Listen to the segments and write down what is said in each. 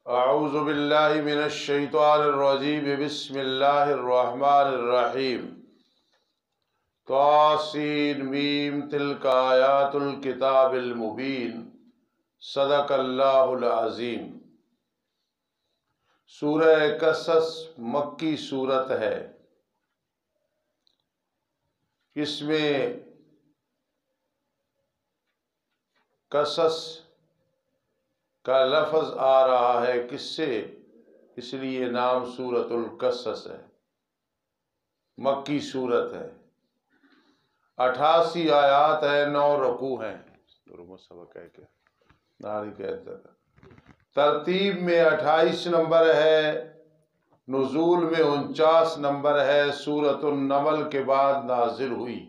اعوذ باللہ من الشیطان الرجیم بسم اللہ الرحمن الرحیم طاسین میم تلک آیات الکتاب المبین صدق اللہ العظیم۔ سورہ قصص مکی سورت ہے۔ اس میں قصص کا لفظ آ رہا ہے کس سے، اس لیے نام سورۃ القصص ہے۔ مکی سورت ہے، 88 آیات ہے، 9 رکوع ہیں۔ ترتیب میں 28 نمبر ہے، نزول میں 49 نمبر ہے۔ سورۃ النمل کے بعد نازل ہوئی۔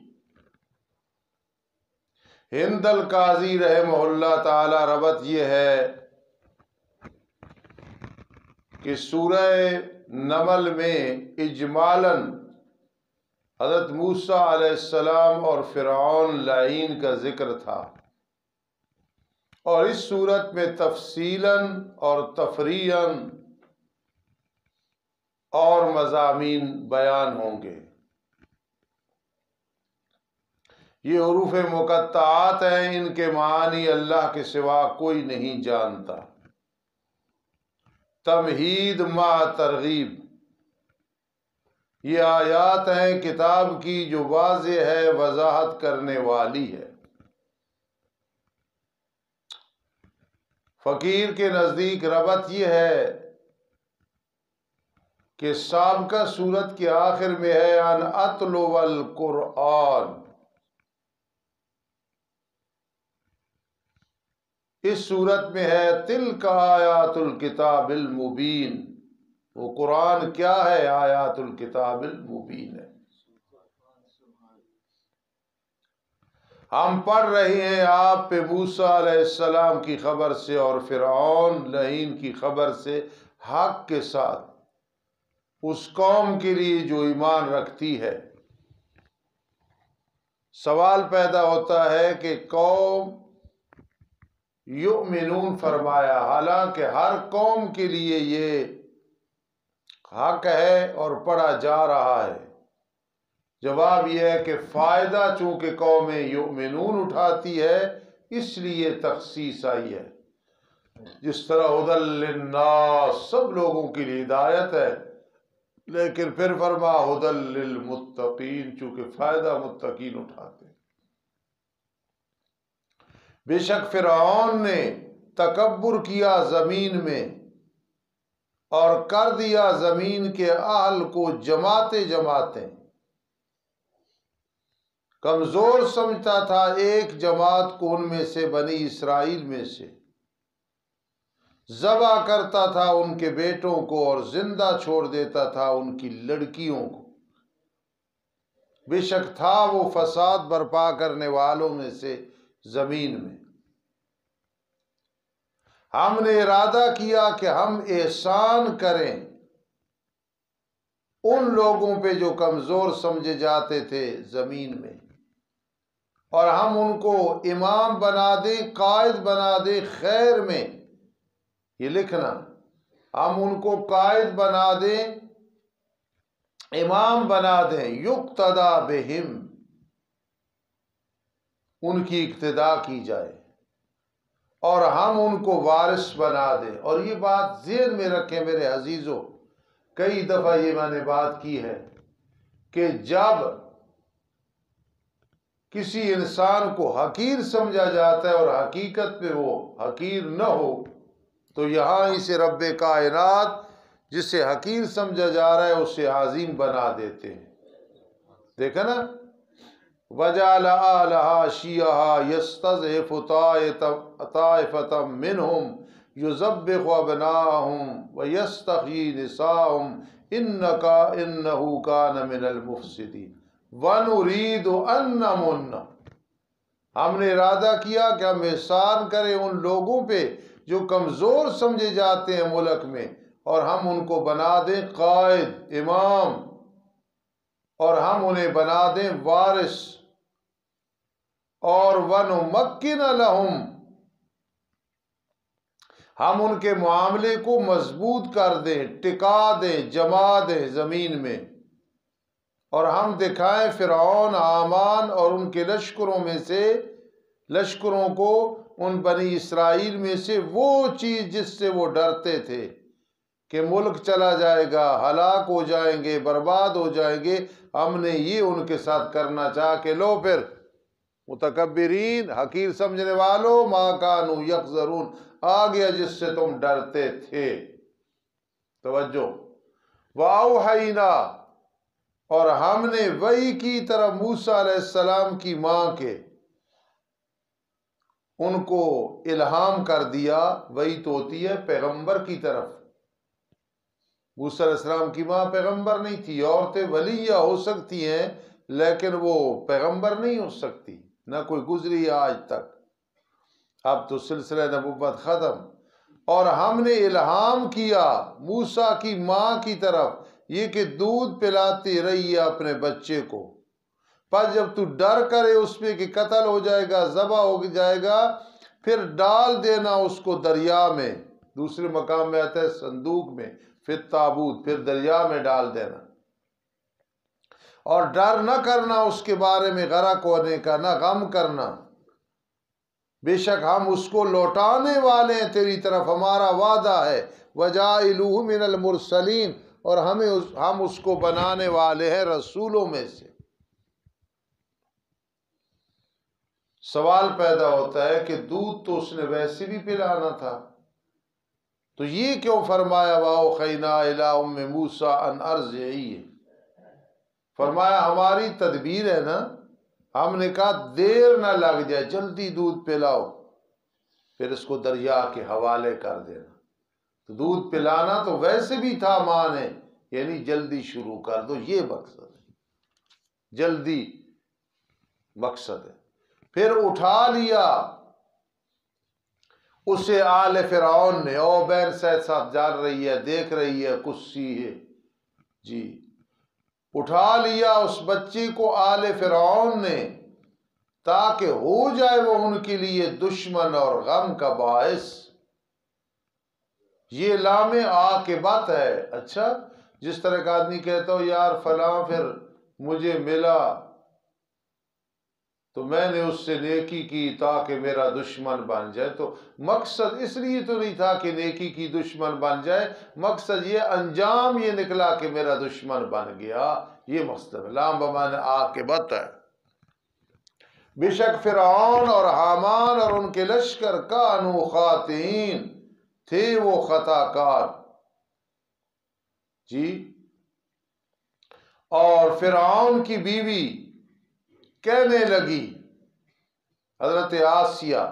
ہند القاضی رحمہ اللہ تعالی ربط یہ ہے کہ سورہ نمل میں اجمالاً حضرت موسیٰ علیہ السلام اور فرعون لعین کا ذکر تھا، اور اس صورت میں تفصیلاً اور تفریعاً اور مضامین بیان ہوں گے۔ یہ حروف مقطعات ہیں، ان کے معنی اللہ کے سوا کوئی نہیں جانتا۔ تمہید مع ترغیب، یہ آیات ہیں کتاب کی جو واضح ہے، وضاحت کرنے والی ہے۔ فقیر کے نزدیک ربط یہ ہے کہ سابقہ سورت کے آخر میں ہے ان اتلو القرآن، اس صورت میں ہے تلک آیات الکتاب المبین۔ وہ قرآن کیا ہے؟ آیات الکتاب المبین ہے۔ ہم پڑھ رہے ہیں آپ پہ موسیٰ علیہ السلام کی خبر سے اور فرعون لعین کی خبر سے، حق کے ساتھ، اس قوم کے لیے جو ایمان رکھتی ہے۔ سوال پیدا ہوتا ہے کہ قوم یؤمنون فرمایا، حالانکہ ہر قوم کے لیے یہ حق ہے اور پڑھا جا رہا ہے۔ جواب یہ ہے کہ فائدہ چونکہ قوم یؤمنون اٹھاتی ہے، اس لیے تخصیص آئی ہے۔ جس طرح ہدی للناس، سب لوگوں کے لیے ہدایت ہے، لیکن پھر فرما ہدی للمتقین، چونکہ فائدہ متقین اٹھاتے ہیں۔ بے شک فرعون نے تکبر کیا زمین میں اور کر دیا زمین کے اہل کو جماعتیں جماعتیں۔ کمزور سمجھتا تھا ایک جماعت کو ان میں سے، بنی اسرائیل میں سے، ذبح کرتا تھا ان کے بیٹوں کو اور زندہ چھوڑ دیتا تھا ان کی لڑکیوں کو۔ بے شک تھا وہ فساد برپا کرنے والوں میں سے زمین میں۔ ہم نے ارادہ کیا کہ ہم احسان کریں ان لوگوں پہ جو کمزور سمجھے جاتے تھے زمین میں، اور ہم ان کو امام بنا دیں، قائد بنا دیں خیر میں۔ یہ لکھنا، ہم ان کو قائد بنا دیں، امام بنا دیں، یقتدی بہم، ان کی اقتداء کی جائے، اور ہم ان کو وارث بنا دیں۔ اور یہ بات ذہن میں رکھیں میرے عزیزوں، کئی دفعہ یہ میں نے بات کی ہے کہ جب کسی انسان کو حقیر سمجھا جاتا ہے اور حقیقت میں وہ حقیر نہ ہو، تو یہاں اسے رب کائنات جسے حقیر سمجھا جا رہا ہے اسے عظیم بنا دیتے ہیں۔ دیکھا نا، وَجَعَلَ أَهْلَهَا شِيَعًا يَسْتَضْعِفُ طَائِفَةً مِّنْهُمْ يُذَبِّحُ أَبْنَاءَهُمْ وَيَسْتَحْيِي نِسَاءَهُمْ إِنَّهُ كَانَ مِنَ الْمُفْسِدِينَ وَنُرِيدُ أَن نَّمُنَّ، ہم نے ارادہ کیا کہ ہم احسان کریں ان لوگوں پہ جو کمزور سمجھے جاتے ہیں ملک میں، اور ہم ان کو بنا دیں قائد، امام، اور ہم انہیں بنا دیں وارث۔ اور وَنُمَكِّنَ لَهُمْ، ہم ان کے معاملے کو مضبوط کر دیں، ٹکا دیں، جما دیں زمین میں، اور ہم دکھائیں فرعون، حامان اور ان کے لشکروں کو ان بنی اسرائیل میں سے وہ چیز جس سے وہ ڈرتے تھے کہ ملک چلا جائے گا، ہلاک ہو جائیں گے، برباد ہو جائیں گے، ہم نے یہ ان کے ساتھ کرنا چاہا کہ لو پھر متکبرین، حقیر سمجھنے والوں، ما کانوا یحذرون، آ گیا جس سے تم ڈرتے تھے۔ توجہ، وَأَوْحَيْنَا، اور ہم نے وحی کی طرف موسیٰ علیہ السلام کی ماں کے، ان کو الہام کر دیا۔ وحی تو ہوتی ہے پیغمبر کی طرف، موسیٰ علیہ السلام کی ماں پیغمبر نہیں تھی، عورتیں ولیہ ہو سکتی ہیں لیکن وہ پیغمبر نہیں ہو سکتی، نہ کوئی گزری آج تک، اب تو سلسلہ نبوت ختم۔ اور ہم نے الہام کیا موسیٰ کی ماں کی طرف یہ کہ دودھ پلاتی رہی ہے اپنے بچے کو، پس جب تو ڈر کرے اس پہ کہ قتل ہو جائے گا، ذبح ہو جائے گا، پھر ڈال دینا اس کو دریا میں، دوسرے مقام میں آتا ہے صندوق میں، پھر تابوت، پھر دریا میں ڈال دینا، اور ڈر نہ کرنا اس کے بارے میں غرق ہونے کا، نہ غم کرنا، بے شک ہم اس کو لوٹانے والے ہیں تیری طرف، ہمارا وعدہ ہے، وَجَاعِلُوهُ مِنَ الْمُرْسَلِينَ، اور ہم اس کو بنانے والے ہیں رسولوں میں سے۔ سوال پیدا ہوتا ہے کہ دودھ تو اس نے ویسے بھی پلانا تھا، تو یہ کیوں فرمایا وَأَوْحَيْنَا إِلَىٰ أُمِّ مُوسَىٰ أَنْ أَرْضِعِيهِ؟ فرمایا ہماری تدبیر ہے نا، ہم نے کہا دیر نہ لگ جائے، جلدی دودھ پلاؤ، پھر اس کو دریا کے حوالے کر دینا۔ تو دودھ پلانا تو ویسے بھی تھا ماں نے، یعنی جلدی شروع کر دو، یہ مقصد ہے، جلدی مقصد ہے۔ پھر اٹھا لیا اسے آل فرعون نے، او بین ساتھ جان رہی ہے، دیکھ رہی ہے، کسی ہے جی، اٹھا لیا اس بچے کو آل فرعون نے، تاکہ ہو جائے وہ ان کے لیے دشمن اور غم کا باعث۔ یہ لام عاقبت ہے۔ اچھا، جس طرح کا آدمی کہتا ہو یار فلاں پھر مجھے ملا تو میں نے اس سے نیکی کی تاکہ میرا دشمن بن جائے، تو مقصد اس لیے تو نہیں تھا کہ نیکی کی دشمن بن جائے، مقصد یہ انجام یہ نکلا کہ میرا دشمن بن گیا، یہ مقصد ہے، لام بمعنی عاقبت ہے۔ بے شک فرعون اور حامان اور ان کے لشکر کانوا خاطئین، تھے وہ خطا کار جی۔ اور فرعون کی بیوی کہنے لگی، حضرت آسیہ،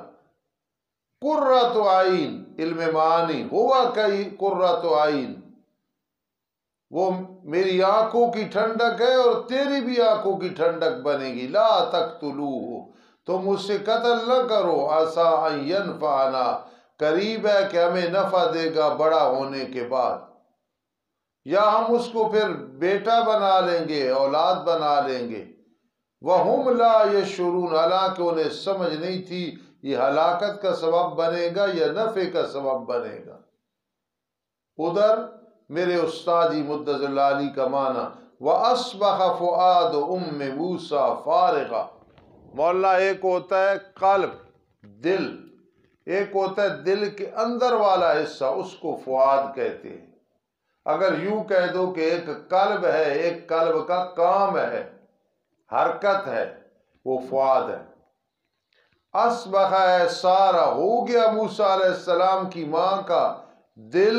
قرۃ عین، علم معانی ہوا کئی قرۃ عین، وہ میری آنکھوں کی ٹھنڈک ہے اور تیری بھی آنکھوں کی ٹھنڈک بنے گی، لا تقتلوہ، تم اس سے قتل نہ کرو، عسیٰ ان ینفعنا، قریب ہے کہ ہمیں نفع دے گا بڑا ہونے کے بعد، یا ہم اس کو پھر بیٹا بنا لیں گے، اولاد بنا لیں گے، وَهُمْ لَا يَشْعُرُونَ، حالانکہ انہیں سمجھ نہیں تھی یہ ہلاکت کا سبب بنے گا یا نفع کا سبب بنے گا۔ ادھر میرے استادی مدظ اللہ علی کا معنی وَأَصْبَحَ فُؤَادُ أُمِّ مُوسَىٰ فَارِغًا، مولا ایک ہوتا ہے قلب، دل، ایک ہوتا ہے دل کے اندر والا حصہ، اس کو فؤاد کہتے ہیں۔ اگر یوں کہہ دو کہ ایک قلب ہے، ایک قلب کا کام ہے، حرکت ہے، وہ فؤاد ہے۔ اصبح ہے سارا، ہو گیا موسیٰ علیہ السلام کی ماں کا دل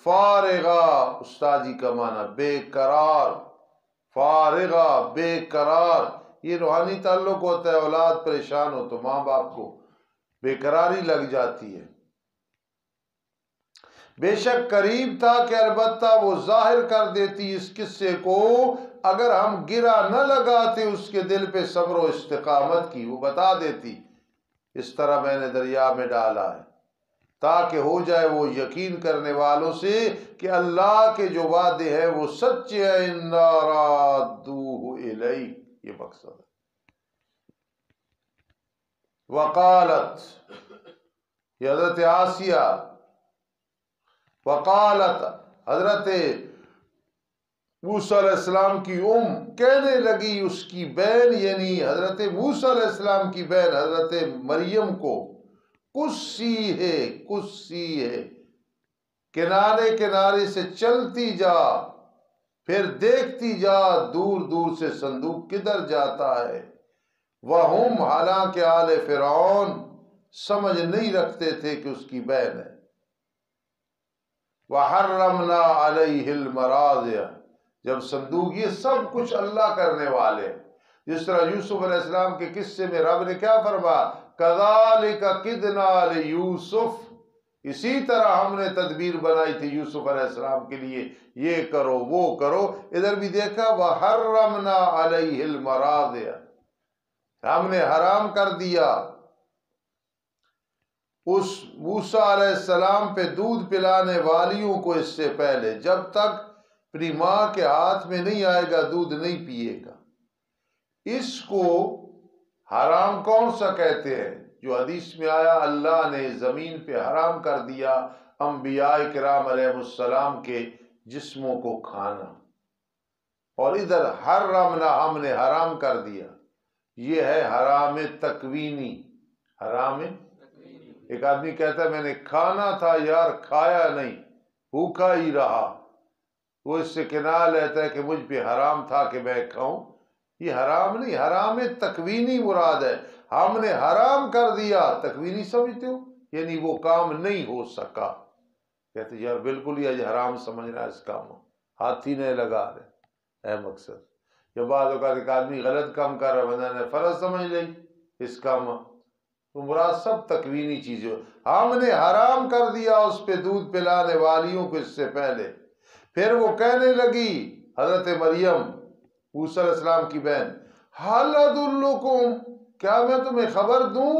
فارغا، استادی کا معنی بے قرار، فارغا بے قرار، یہ روحانی تعلق ہوتا ہے، اولاد پریشان ہو تو ماں باپ کو بے قراری لگ جاتی ہے۔ بے شک قریب تھا کہ البتہ وہ ظاہر کر دیتی اس قصے کو، اگر ہم گرا نہ لگاتے اس کے دل پہ صبر و استقامت کی، وہ بتا دیتی اس طرح میں نے دریا میں ڈالا ہے، تاکہ ہو جائے وہ یقین کرنے والوں سے کہ اللہ کے جو وعدے ہیں وہ سچے ہیں، اِنَّا رَادُّوهُ إِلَيْكَ، یہ مقصد ہے۔ وقالت، یہ حضرت آسیہ وقالت حضرت موسیٰ علیہ السلام کی کہنے لگی اس کی بہن یعنی حضرت موسیٰ علیہ السلام کی بہن حضرت مریم کو، قصی ہے، کنارے کنارے سے چلتی جا، پھر دیکھتی جا دور دور سے صندوق کدھر جاتا ہے۔ وہم حالانکہ آل فرعون سمجھ نہیں رکھتے تھے کہ اس کی بہن ہے۔ وحرمنا علیہ المراضع، جب صندوق، یہ سب کچھ اللہ کرنے والے ہیں۔ جس طرح یوسف علیہ السلام کے قصے میں رب نے کیا فرمایا، کذالک کدنا لیوسف، اسی طرح ہم نے تدبیر بنائی تھی یوسف علیہ السلام کے لیے، یہ کرو وہ کرو۔ ادھر بھی دیکھا وحرمنا علیہ المراضع، ہم نے حرام کر دیا اس موسیٰ علیہ السلام پہ دودھ پلانے والیوں کو اس سے پہلے، جب تک اپنی ماں کے ہاتھ میں نہیں آئے گا دودھ نہیں پیے گا۔ اس کو حرام کون سا کہتے ہیں؟ جو حدیث میں آیا اللہ نے زمین پہ حرام کر دیا انبیاء کرام علیہ السلام کے جسموں کو کھانا، اور ادھر حرمنا ہم نے حرام کر دیا، یہ ہے حرام تکوینی۔ حرام، ایک آدمی کہتا ہے میں نے کھانا تھا یار کھایا نہیں، بھوکا ہی رہا، وہ اس سے کنایہ لیتا ہے کہ مجھ پہ حرام تھا کہ میں کھاؤں۔ یہ حرام نہیں، حرام تکوینی مراد ہے، ہم نے حرام کر دیا۔ تکوینی سمجھتے ہو؟ یعنی وہ کام نہیں ہو سکا۔ کہتے یار بالکل یہ حرام سمجھ رہا ہے اس کام، ہاتھ ہی نہیں لگا رہے، اے مقصد۔ یا بعض اوقات ایک آدمی غلط کام کر رہا ہے، بندہ نے فرض سمجھ لی اس کام، تو مراد سب تکوینی چیزیں۔ ہم نے حرام کر دیا اس پہ دودھ پلانے والیوں کو اس سے پہلے۔ پھر وہ کہنے لگی حضرت مریم موسیٰ علیہ السلام کی بہن، حل ادلکم، کیا میں تمہیں خبر دوں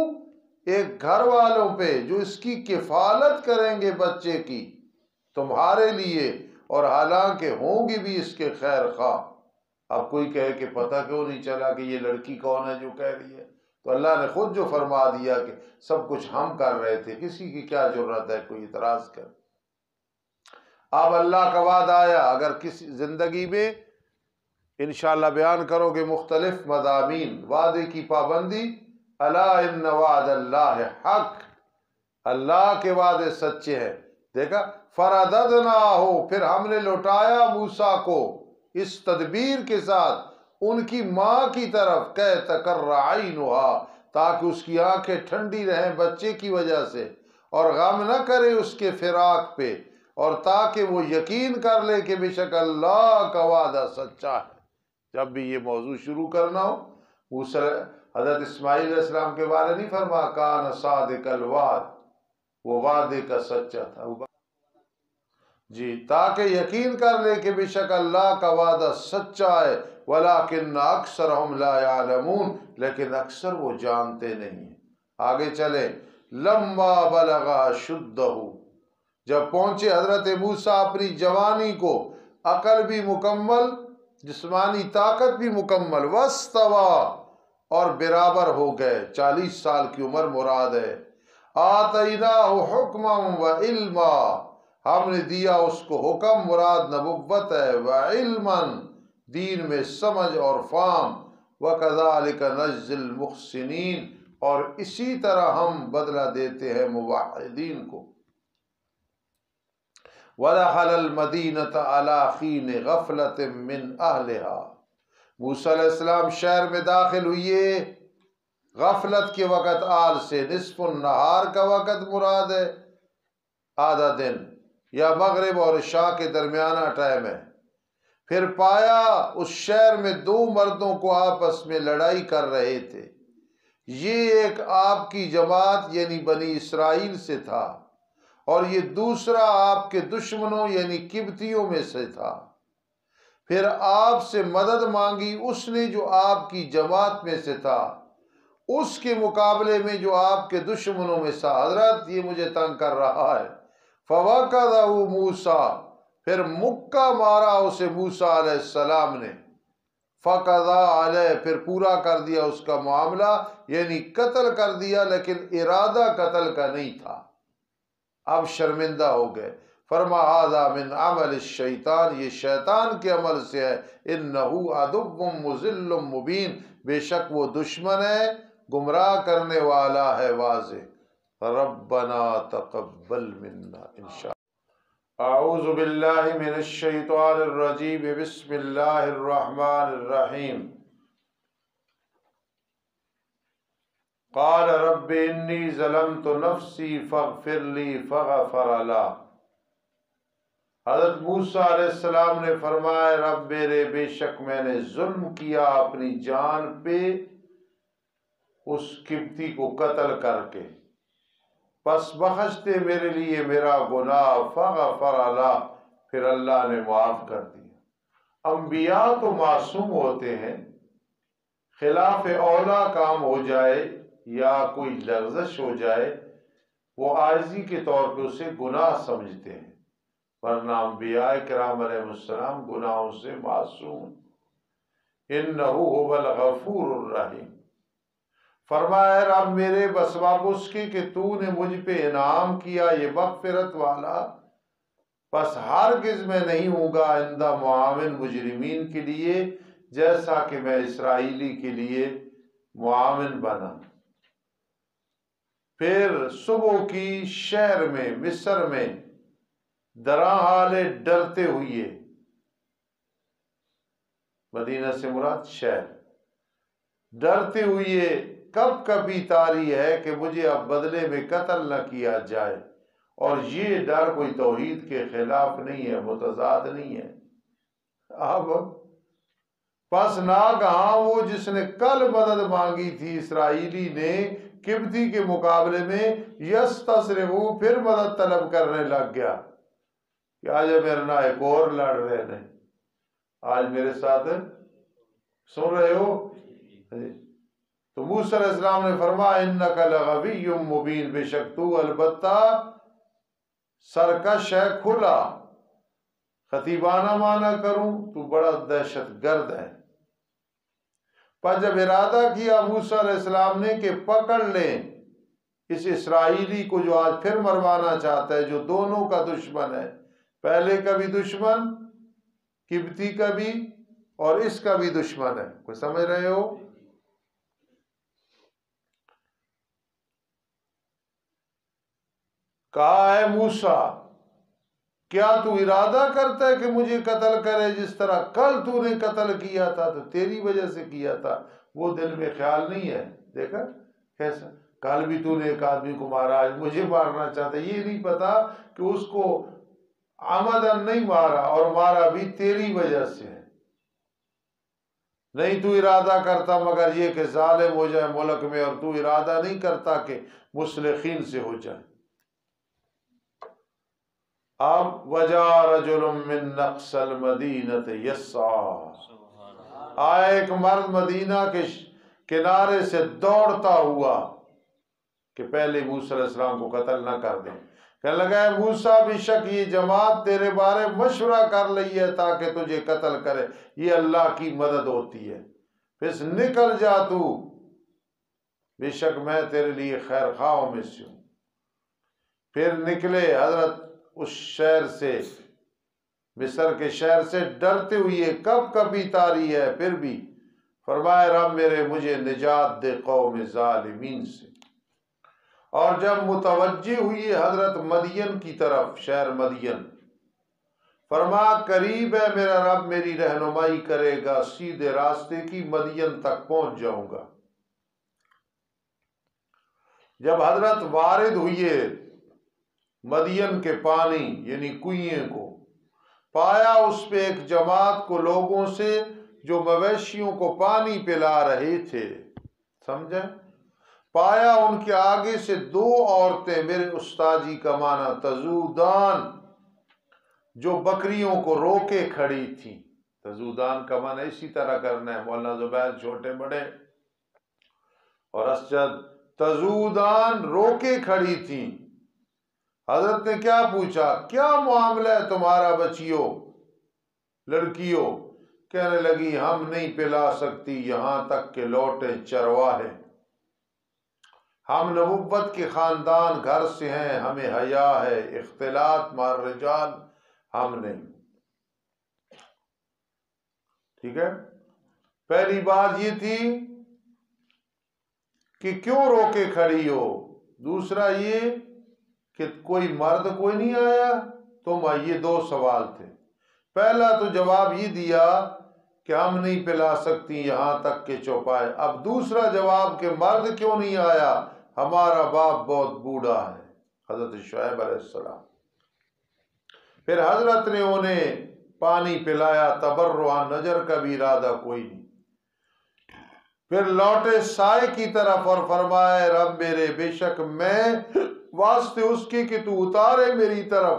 ایک گھر والوں پہ جو اس کی کفالت کریں گے بچے کی تمہارے لیے، اور حالانکہ ہوں گی بھی اس کے خیر خواہ۔ اب کوئی کہے کہ پتہ کیوں نہیں چلا کہ یہ لڑکی کون ہے جو کہہ رہی ہے؟ تو اللہ نے خود جو فرما دیا کہ سب کچھ ہم کر رہے تھے، کسی کی کیا ضرورت ہے کوئی اعتراض کر۔ اب اللہ کا وعدہ آیا، اگر کسی زندگی میں انشاءاللہ بیان کرو گے مختلف مضامین، وعدے کی پابندی، الا ان وعد اللہ حق، اللہ کے وعدے سچے ہیں۔ دیکھا فرددناہ، پھر ہم نے لوٹایا موسیٰ کو اس تدبیر کے ساتھ ان کی ماں کی طرف، کہ تقر عینھا، تاکہ اس کی آنکھیں ٹھنڈی رہیں بچے کی وجہ سے، اور غم نہ کرے اس کے فراق پہ، اور تاکہ وہ یقین کر لے کہ بے شک اللہ کا وعدہ سچا ہے۔ جب بھی یہ موضوع شروع کرنا ہو، حضرت اسماعیل علیہ السلام کے بارے نہیں فرما کان صادق الوعد، وہ وعدے کا سچا تھا جی، تاکہ یقین کر لے کہ بے شک اللہ کا وعدہ سچا ہے۔ ولیکن اکثرہم لا یعلمون، لیکن اکثر وہ جانتے نہیں ہیں۔ آگے چلیں، لما بلغ اشدہ، جب پہنچے حضرت موسیٰ اپنی جوانی کو، عقل بھی مکمل، جسمانی طاقت بھی مکمل، واستویٰ، اور برابر ہو گئے، 40 سال کی عمر مراد ہے۔ آتیناہ حکما و علما، ہم نے دیا اس کو حکم، مراد نبوت ہے، وعلما، دین میں سمجھ اور فہم، وکذالک نجزی المحسنین، اور اسی طرح ہم بدلہ دیتے ہیں موحدین کو۔ وَدَخَلَ الْمَدِينَةَ عَلَى حِينِ غَفْلَةٍ مِّنْ أَهْلِهَا، موسیٰ علیہ السلام شہر میں داخل ہوئے غفلت کے وقت، آل سے نصف النہار کا وقت مراد ہے، آدھا دن، یا مغرب اور عشاء کے درمیانہ ٹائم ہے۔ پھر پایا اس شہر میں 2 مردوں کو آپس میں لڑائی کر رہے تھے، یہ ایک آپ کی جماعت یعنی بنی اسرائیل سے تھا، اور یہ دوسرا آپ کے دشمنوں یعنی قبطیوں میں سے تھا۔ پھر آپ سے مدد مانگی اس نے جو آپ کی جماعت میں سے تھا، اس کے مقابلے میں جو آپ کے دشمنوں میں سے، حضرت یہ مجھے تنگ کر رہا ہے۔ فَوَقَذَهُ مُوسَىٰ، پھر مکہ مارا اسے موسیٰ علیہ السلام نے۔ فَقَضَىٰ عَلَيْهِ، پھر پورا کر دیا اس کا معاملہ، یعنی قتل کر دیا، لیکن ارادہ قتل کا نہیں تھا۔ اب شرمندہ ہو گئے۔ فرما ھذا من عمل الشیطان، یہ شیطان کے عمل سے ہے، انہ عدو مضل مبین، بے شک وہ دشمن ہے، گمراہ کرنے والا ہے واضح۔ ربنا تقبل منا انشاء اعوذ باللہ من الشیطان الرجیم، بسم اللہ الرحمن الرحیم۔ قال رب انی ظلمت نفسی فاغفر لی فغفر له۔ حضرت موسیٰ علیہ السلام نے فرمایا، رب میرے، بے شک میں نے ظلم کیا اپنی جان پہ اس قبطی کو قتل کر کے، پس بخش دے میرے لیے میرا گناہ، فغفر له، پھر اللہ نے معاف کر دیا۔ انبیاء تو معصوم ہوتے ہیں، خلاف اولا کام ہو جائے یا کوئی لغزش ہو جائے وہ عاجزی کے طور پہ اسے گناہ سمجھتے ہیں، ورنہ انبیاء کرام علیہ السلام گناہوں سے معصوم۔ انہ هو الغفور الرحیم۔ فرمایا رب میرے، بسبب اس کی کہ تو نے مجھ پہ انعام کیا یہ مغفرت والا، پس ہرگز میں نہیں ہوں گا آئندہ معاون مجرمین کے لیے، جیسا کہ میں اسرائیلی کے لیے معاون بنا۔ پھر صبح کی شہر میں، مصر میں، دراں حالے ڈرتے ہوئے، مدینہ سے مراد شہر، ڈرتے ہوئے کب کبھی تاری ہے کہ مجھے اب بدلے میں قتل نہ کیا جائے، اور یہ ڈر کوئی توحید کے خلاف نہیں ہے، متضاد نہیں ہے۔ اب پس ناگہاں وہ جس نے کل مدد مانگی تھی اسرائیلی نے قبطی کے مقابلے میں، یستصرخ، پھر مدد طلب کرنے لگ گیا کہ آج میرے نہ ایک اور لڑ رہے ہیں، آج میرے ساتھ سن رہے ہو۔ تو موسیٰ علیہ السلام نے فرمایا انک لغوی مبین، بے شک تو البتہ سرکش ہے، کھلا۔ خطیبانہ معنی کروں تو بڑا دہشت گرد ہے۔ پر جب ارادہ کیا موسیٰ علیہ السلام نے کہ پکڑ لیں اس اسرائیلی کو جو آج پھر مروانا چاہتا ہے، جو دونوں کا دشمن ہے، پہلے کا بھی دشمن قبطی کا بھی اور اس کا بھی دشمن ہے، کوئی سمجھ رہے ہو؟ کہا ہے موسیٰ کیا تو ارادہ کرتا ہے کہ مجھے قتل کرے، جس طرح کل تو نے قتل کیا تھا تو تیری وجہ سے کیا تھا، وہ دل میں خیال نہیں ہے؟ دیکھا کیسا، کل بھی تو نے ایک آدمی کو مارا، آج مجھے مارنا چاہتا، یہ نہیں پتا کہ اس کو عمدن نہیں مارا، اور مارا بھی تیری وجہ سے ہے۔ نہیں تو ارادہ کرتا مگر یہ کہ ظالم ہو جائے ملک میں، اور تو ارادہ نہیں کرتا کہ مصلحین سے ہو جائے۔ اب وجاء رجل من اقصى المدینہ یسعی، آیا ایک مرد مدینہ کے کنارے سے دوڑتا ہوا کہ پہلے موسیٰ علیہ السلام کو قتل نہ کر دیں۔ کہنے لگا ہے موسیٰ، بے شک یہ جماعت تیرے بارے مشورہ کر رہی ہے تاکہ تجھے قتل کرے، یہ اللہ کی مدد ہوتی ہے، پھر نکل جا تو، بے شک میں تیرے لیے خیر خواہوں میں سے ہوں۔ پھر نکلے حضرت اس شہر سے، مصر کے شہر سے، ڈرتے ہوئے، کب کبھی تاری ہے، پھر بھی فرمائے رب میرے مجھے نجات دے قوم ظالمین سے۔ اور جب متوجہ ہوئی حضرت مدین کی طرف، شہر مدین، فرمایا قریب ہے میرا رب میری رہنمائی کرے گا سیدھے راستے کی، مدین تک پہنچ جاؤں گا۔ جب حضرت وارد ہوئے مدین کے پانی یعنی کنویں کو، پایا اس پہ ایک جماعت کو لوگوں سے جو مویشیوں کو پانی پلا رہے تھے، سمجھیں؟ پایا ان کے آگے سے دو عورتیں، میرے استاجی کا معنی تزودان، جو بکریوں کو روکے کھڑی تھیں۔ تزودان کا معنی اسی طرح کرنا ہے، مولانا زبیر چھوٹے بڑے اور اسجد، تزودان روکے کھڑی تھیں۔ حضرت نے کیا پوچھا، کیا معاملہ ہے تمہارا بچیوں، لڑکیوں؟ کہنے لگی ہم نہیں پلا سکتی یہاں تک کہ لوٹے چرواہے، ہم نبوت کے خاندان گھر سے ہیں، ہمیں حیا ہے، اختلاط مع الرجال ہم نہیں. ٹھیک ہے، پہلی بات یہ تھی کہ کیوں رو کے کھڑی ہو. دوسرا یہ کہ کوئی مرد کوئی نہیں آیا تم. یہ دو سوال تھے. پہلا تو جواب یہ دیا کہ ہم نہیں پلا سکتی یہاں تک کہ چوپائے. اب دوسرا جواب کہ مرد کیوں نہیں آیا، ہمارا باپ بہت بوڑھا ہے، حضرت شعیب علیہ السلام. پھر حضرت نے انہیں پانی پلایا، تبرعا، نظر کا بھی ارادہ کوئی نہیں. پھر لوٹے سائے کی طرف اور فرمائے رب میرے، بے شک میں واسطے اس کی کہ تو اتارے میری طرف،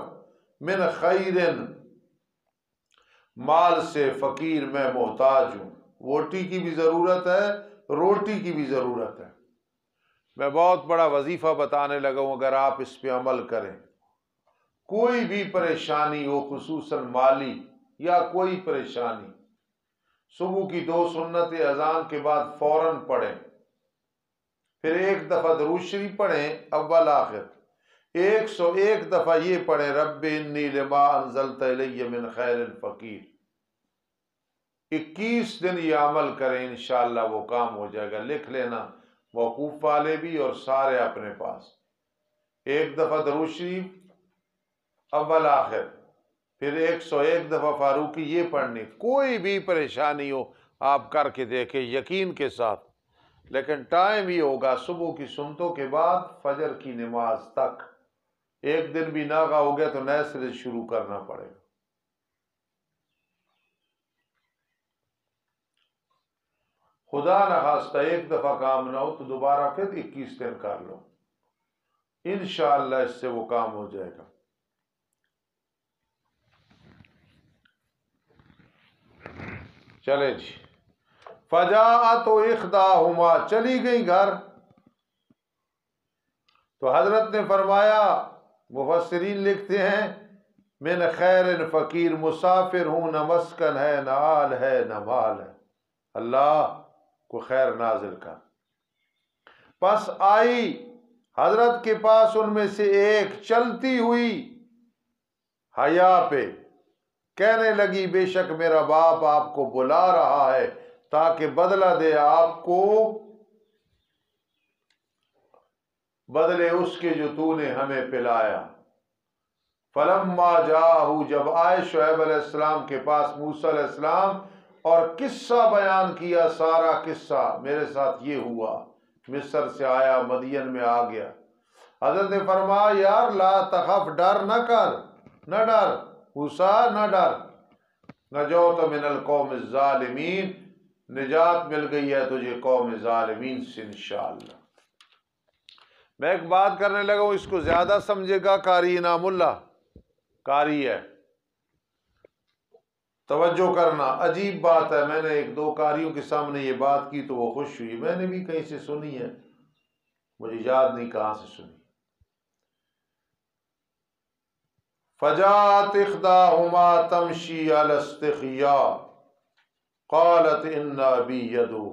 من خیرن، مال سے، فقیر میں محتاج ہوں. ووٹی کی بھی ضرورت ہے، روٹی کی بھی ضرورت ہے. میں بہت بڑا وظیفہ بتانے لگا ہوں، اگر آپ اس پہ عمل کریں، کوئی بھی پریشانی ہو، خصوصاً مالی یا کوئی پریشانی، صبح کی 2 سنت اذان کے بعد فوراً پڑھیں. پھر 1 دفعہ درود شریف پڑھیں اول آخر. 101 دفعہ یہ پڑھیں رب انی لما انزلت الی من خیر فقیر. 21 دن یہ عمل کریں، انشاءاللہ وہ کام ہو جائے گا. لکھ لینا، موقوف والے بھی اور سارے اپنے پاس. 1 دفعہ درود شریف اول آخر، پھر 101 دفعہ فاروقی یہ پڑھنی. کوئی بھی پریشانی ہو آپ کر کے دیکھیں یقین کے ساتھ. لیکن ٹائم ہی ہوگا صبح کی سنتوں کے بعد فجر کی نماز تک. 1 دن بھی ناغا ہو گیا تو نئے سرے شروع کرنا پڑے گا. خدا نہ خواستہ 1 دفعہ کام نہ ہو تو دوبارہ پھر 21 دن کر لو، انشاءاللہ اس سے وہ کام ہو جائے گا. چلے جی. فجاءت احداہما، چلی گئی گھر. تو حضرت نے فرمایا، مفسرین لکھتے ہیں من خیر فقیر، مسافر ہوں، نہ مسکن ہے، نہ آل ہے، نہ مال ہے، اللہ کو خیر نازل کر. پس آئی حضرت کے پاس ان میں سے ایک چلتی ہوئی حیا پہ، کہنے لگی بے شک میرا باپ آپ کو بلا رہا ہے تاکہ بدلہ دے آپ کو، بدلے اس کے جو تو نے ہمیں پلایا. فلما جاءہ، جب آئے شعیب علیہ السلام کے پاس موسیٰ علیہ السلام اور قصہ بیان کیا، سارا قصہ میرے ساتھ یہ ہوا، مصر سے آیا، مدین میں آ گیا. حضرت نے فرمایا یار لا تخف، ڈر نہ کر، نہ ڈر موسیٰ، نہ ڈر. نجوت من القوم الظالمین، نجات مل گئی ہے تجھے قوم ظالمین سے انشاءاللہ. میں ایک بات کرنے لگا ہوں، اس کو زیادہ سمجھے گا قاری انعام اللہ، قاری ہے، توجہ کرنا. عجیب بات ہے، میں نے 1-2 قاریوں کے سامنے یہ بات کی تو وہ خوش ہوئی. میں نے بھی کہیں سے سنی ہے، مجھے یاد نہیں کہاں سے سنی. فجاءت احداہما تمشی علی استحیاء قالت ان ابی یدعو.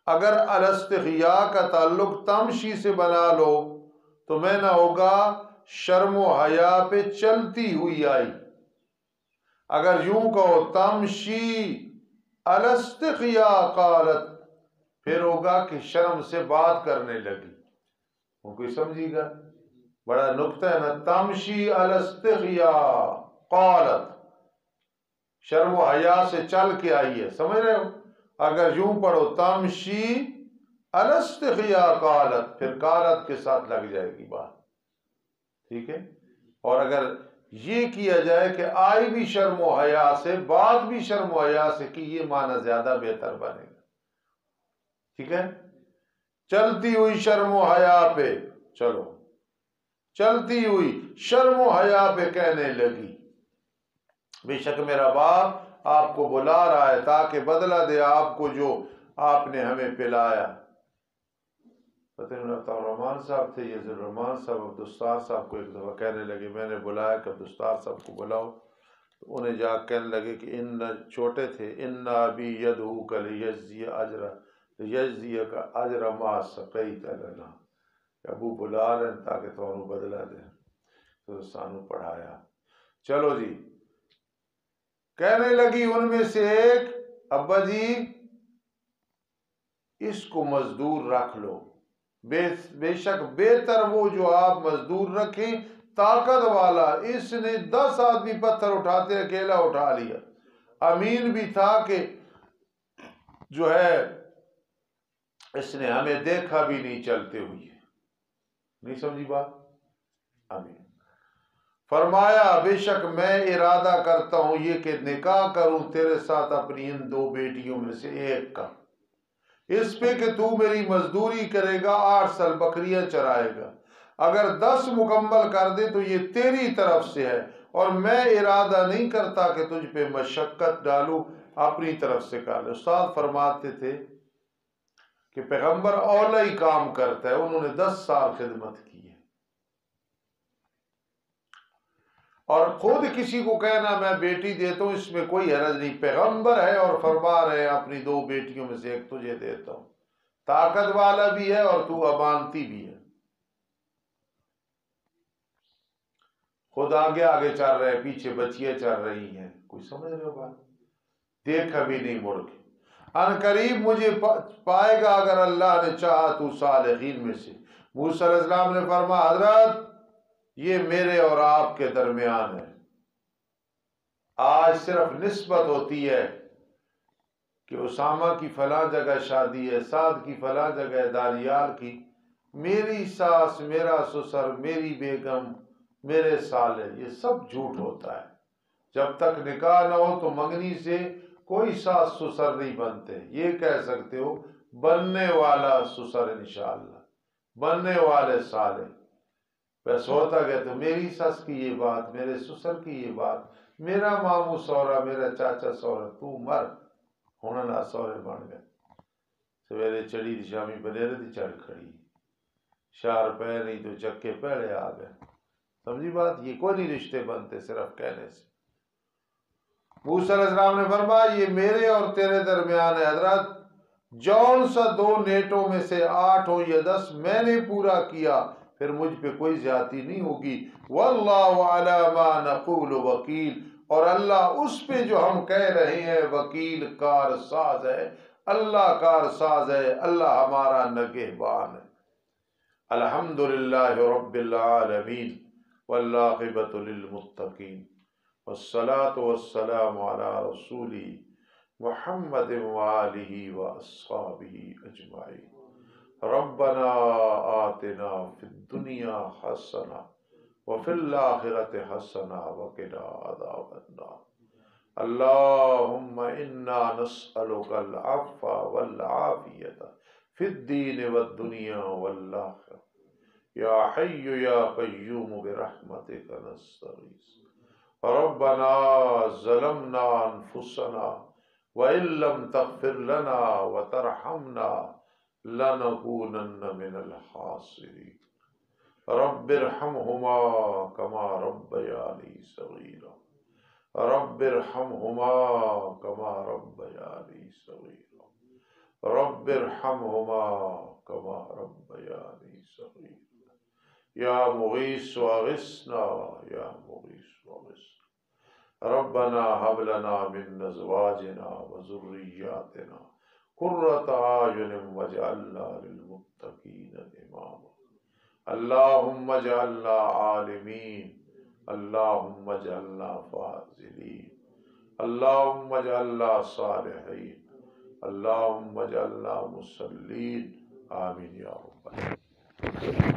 اگر الاستحیاء کا تعلق تمشی سے بنا لو تو میں نہ ہوگا شرم و حیا پہ چلتی ہوئی آئی. اگر یوں کہو تمشی الاستحیاء قالت، پھر ہوگا کہ شرم سے بات کرنے لگی. وہ کوئی سمجھی گا؟ بڑا نکتہ ہے نا. تمشی الاستحیاء قالت، شرم و حیا سے چل کے آئی ہے، سمجھ رہے ہو؟ اگر یوں پڑھو تمشی الاستحیاء قالت، پھر قالت کے ساتھ لگ جائے گی بات. ٹھیک ہے؟ اور اگر یہ کیا جائے کہ آئی بھی شرم و حیا سے، بات بھی شرم و حیا سے کی، یہ معنی زیادہ بہتر بنے گا. ٹھیک ہے؟ چلتی ہوئی شرم و حیا پہ، چلو چلتی ہوئی شرم و حیا پہ کہنے لگی بے شک میرا باپ آپ کو بلا رہا ہے تاکہ بدلہ دے آپ کو جو آپ نے ہمیں پلایا. پتہ نہیں رحمان صاحب تھے، یہ رحمان صاحب عبدالستار صاحب کو ایک دفعہ کہنے لگے میں نے بلایا کہ عبدالستار صاحب کو بلاؤ. تو انہیں جا کہنے لگے کہ ان چھوٹے تھے، ان ابی یدعوک لیجزی اجر، لیجزی کا اجر ما سقیت لنا. کہ ابو بلا رہے ہیں تاکہ تمہیں بدلہ دیں، تو سانو پڑھایا۔ چلو جی، کہنے لگی ان میں سے ایک، ابا جی اس کو مزدور رکھ لو، بے شک بہتر وہ جو آپ مزدور رکھیں طاقت والا۔ اس نے 10 آدمی پتھر اٹھاتے اکیلا اٹھا لیا، امین بھی تھا کہ جو ہے اس نے ہمیں دیکھا بھی نہیں چلتے ہوئے، نہیں سمجھی بات؟ امین۔ فرمایا بے شک میں ارادہ کرتا ہوں یہ کہ نکاح کروں تیرے ساتھ اپنی ان 2 بیٹیوں میں سے ایک کا، اس پہ کہ تو میری مزدوری کرے گا، 8 سال بکریاں چرائے گا، اگر 10 مکمل کر دے تو یہ تیری طرف سے ہے، اور میں ارادہ نہیں کرتا کہ تجھ پہ مشقت ڈالوں، اپنی طرف سے کر لے۔ استاد فرماتے تھے کہ پیغمبر اولا ہی کام کرتا ہے، انہوں نے 10 سال خدمت کی ہے، اور خود کسی کو کہنا میں بیٹی دیتا ہوں اس میں کوئی حرج نہیں، پیغمبر ہے اور فرما رہے ہیں اپنی 2 بیٹیوں میں سے ایک تجھے دیتا ہوں، طاقت والا بھی ہے اور تو امانتی بھی ہے۔ خود آگے آگے چل رہے ہیں، پیچھے بچیاں چل رہی ہیں، کوئی سمجھ رہے ہو بات؟ دیکھا بھی نہیں مڑ کے، ان قریب مجھے پائے گا اگر اللہ نے چاہا تو صالحین میں سے۔ موسیٰ علیہ السلام نے فرمایا حضرت یہ میرے اور آپ کے درمیان ہے، آج صرف نسبت ہوتی ہے کہ اسامہ کی فلاں جگہ شادی ہے، سعد کی فلاں جگہ ہے، دانیال کی، میری ساس، میرا سسر، میری بیگم، میرے سالے، یہ سب جھوٹ ہوتا ہے۔ جب تک نکاح نہ ہو تو منگنی سے کوئی ساس سسر نہیں بنتے، یہ کہہ سکتے ہو بننے والا سسر انشاءاللہ، بننے والے سالے۔ بس ہوتا گیا تو میری سس کی یہ بات، میرے سسر کی یہ بات، میرا ماموں سورا، میرا چاچا سورا، تو مر ہونا نہ سورے بن گئے۔ سویرے چڑھی تھی شامی بنیرے تھی چڑھ کھڑی، شار پہ نہیں تو چکے پہلے آ گئے، سمجھی بات؟ یہ کوئی نہیں رشتے بنتے صرف کہنے سے۔ موسیٰ علیہ السلام نے فرمایا یہ میرے اور تیرے درمیان ہے، حضرت جون سا 2 نیٹوں میں سے 8 ہو یا 10 میں نے پورا کیا پھر مجھ پہ کوئی زیادتی نہیں ہوگی۔ واللہ علی ما نقول وکیل، اور اللہ اس پہ جو ہم کہہ رہے ہیں وکیل، کار ساز ہے، اللہ کار ساز ہے، اللہ ہمارا نگہبان ہے۔ الحمدللہ رب العالمین والعاقبۃ للمتقین، والصلاة والسلام علی رسولہ محمد وآلہ واصحابہ اجمعین۔ ربنا آتنا فی الدنیا حسنہ وفی الآخرۃ حسنہ وقنا عذاب النار۔ اللہم انا نسألک العفو والعافیۃ فی الدین والدنیا والآخرہ، یا حی یا قیوم برحمتک نستغیث۔ ربنا ظلمنا انفسنا وإن لم تغفر لنا وترحمنا لنكونن من الخاسرين۔ رب ارحمهما كما ربياني صغيرا، رب ارحمهما كما ربياني صغيرا، رب ارحمهما كما ربياني صغيرا، يا مغيث اغثنا، يا مغيث اغثنا۔ ربنا هب لنا من ازواجنا وذرياتنا قرة اعين واجعلنا للمتقين اماما۔ اللهم اجعلنا عالمين، اللهم اجعلنا فاضلين، اللهم اجعلنا صالحين، اللهم اجعلنا مصلين، آمين يا رب العالمين۔